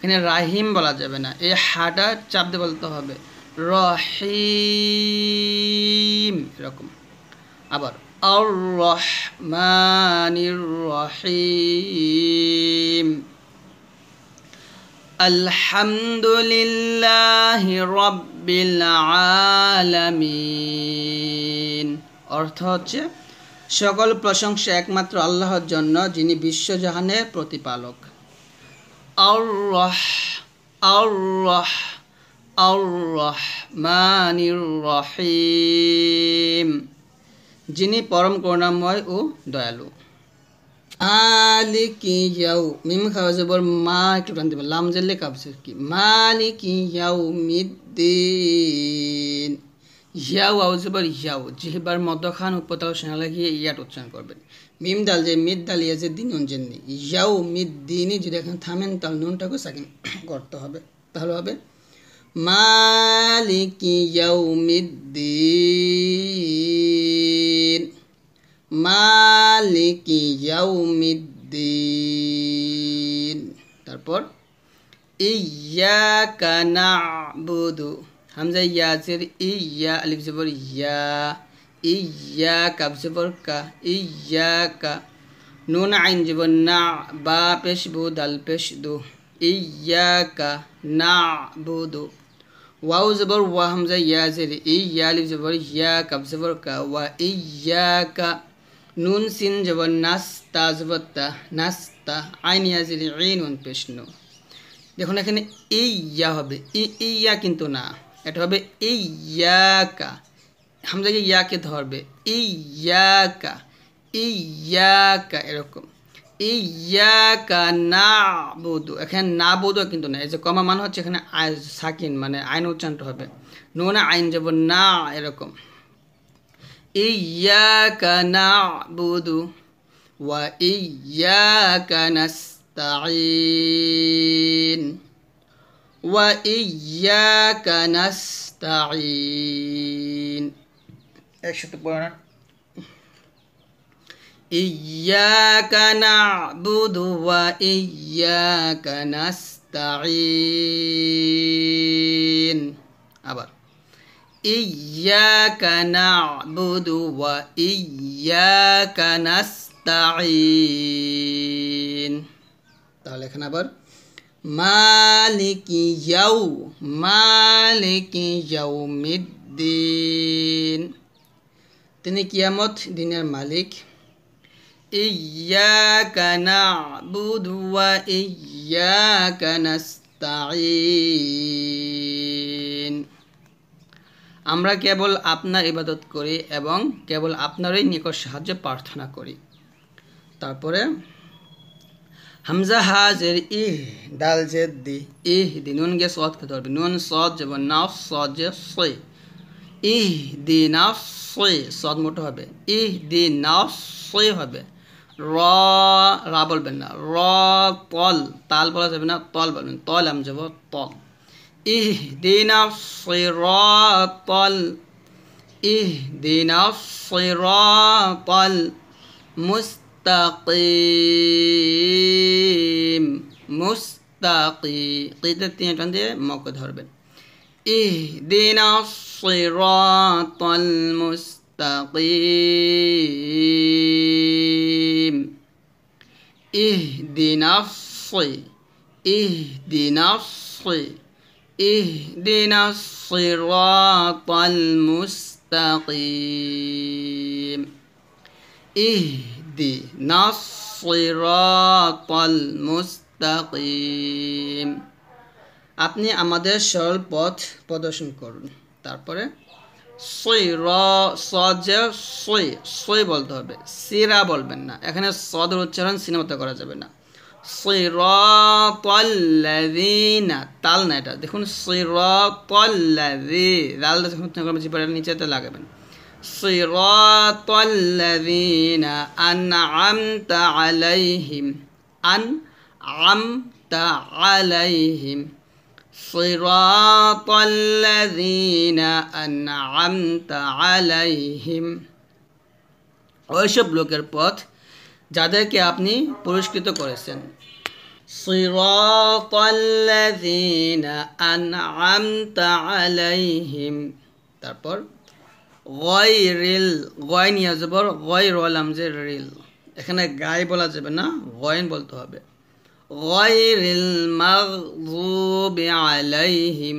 এখানে রাহিম বলা যাবে না, এই হাটা চাপ দিয়ে বলতে হবে রহিম এরকম। আবার আর রহমানির রহিম, আলহামদুলিল্লাহি রাব্বিল আলামিন। অর্থ হচ্ছে সকল প্রশংসা একমাত্র আল্লাহর জন্য, যিনি বিশ্বজাহানের প্রতিপালক। আর রহমানির রহিম, যিনি পরম করুণাময় ও দয়ালু। মালিকি ইয়াউ, মিম খাওয়া জবর মা একটু টান দেবেন, লাম জেলে কাবসে কি, মালিকি ইয়াউমিদ্দিন। ইয়াউ আউ জবর ইয়াউ, জিহবার মধ্যখান উপতাল সেনা লাগিয়ে ইয়াট উচ্চারণ করবেন। মিম দাল যে মিদ দাল ইয়া যে দিন অঞ্জেননি, ইয়াউমিদ্দিনই যদি এখানে থামেন তাহলে নুনটাকে সাকিন করতে হবে, তাহলে হবে মালিকি ইয়াউমিদ্দিন, মালিকি ইয়াউমিদ্দিন। তারপর ইয়্যাকা না'বুদু, হামজা ইয়া জের ইয়া, আলিফ জবর ইয়া, ইয়্যাকা কাফ জবর কা, ইয়্যাকা, নুন আইন জবর না, বা পেশ বু দাল পেশ দু, ইয়্যাকা না'বুদু। ওয়াও জবর ওয়া, হামজা ইয়া জের ইয়া, আলিফ জবর ইয়া, কাফ জবর কা, ওয়া ইয়্যাকা, নুন সিন জবর নাস্তা জবর তা, নাস্তা, আইন ইয়া জের ঈন ওয়ান পেশ নু। দেখুন এখানে ইয়া হবে, ইয়া কিন্তু না, এটা হবে ইয়াকা, হামজাকে ইয়াকে ধরবে, ইয়াকা, ইয়াকা এরকম। ইয়াকা না'বুদু, এখানে না'বুদু কিন্তু না, এই যে কমা মান হচ্ছে এখানে সাকিন, মানে আইন উচ্চারণ হবে, নুন আইন জবর না এরকম। ইয়াকা না'বুদু ওয়া ইয়াকা নাস্তাঈন, ওয়া ইয়াকা নাস্তাঈন। একসাথে পড়ান, ইয়্যাকা না'বুদু ওয়া ইয়্যাকা নাস্তাঈন। আবার ইয়্যাকা না'বুদু ওয়া ইয়্যাকা নাস্তাঈন। তাহলে এখানে আবার মালিকি ইয়াউমিদ্দিন, তিনি কিয়ামত দিনের মালিক। ইয়্যাকা না'বুদু ওয়া ইয়্যাকা নাস্তাঈন, আমরা কেবল আপনার ইবাদত করি এবং কেবল আপনারই নিকট সাহায্য প্রার্থনা করি। তারপরে হামজা হাজের ইহ, ডাল জেদ দি, ইহ দি, নুন গে সদ কে ধরবে, নুন সদ যাব না, সদ যে সই, ইহ দি না সই, সদ মোটো হবে, ইহ দি না সই হবে। র রা বলবেন না, র তল, তাল বলা যাবে না, তল বলবেন, তল আম যাব তল। ইহ দি না সই র তল, ইহ দি না সই র তল মুস্তাকিম, কিতে তিন টান দিয়ে মকে ধরবেন। ইহদিনাস সিরাতাল মুস্তাকিম, ইহদিনাস সিরাতাল মুস্তাকিম, ইহদিনাস সিরাতাল মুস্তাকিম, আপনি আমাদের সরল পথ প্রদর্শন করুন। তারপরে সই বলতে হবে, সিরা বলবেন না, এখানে সদের উচ্চারণ সিনেমাতে করা যাবে না। সিরাতাল্লাযীনা, তাল না এটা, দেখুন সিরাতাল্লাযী, লালটা যখন জিহ্বার নিচেতে লাগাবেন। সিরাতাল্লাযীনা আনআমতা আলাইহিম, আনআমতা আলাইহিম, সিরাতাল্লাযীনা আনআমতা আলাইহিম, ওইসব লোকের পথ যাদেরকে আপনি পুরস্কৃত করেছেন। সিরাতাল্লাযীনা আনআমতা আলাইহিম তারপর গয়রিল গয় নিয়ে জবর গয়র লামজের রিল এখানে গায় বলা যাবে না গয়ন বলতে হবে গয়রিল মাগযুবি আলাইহিম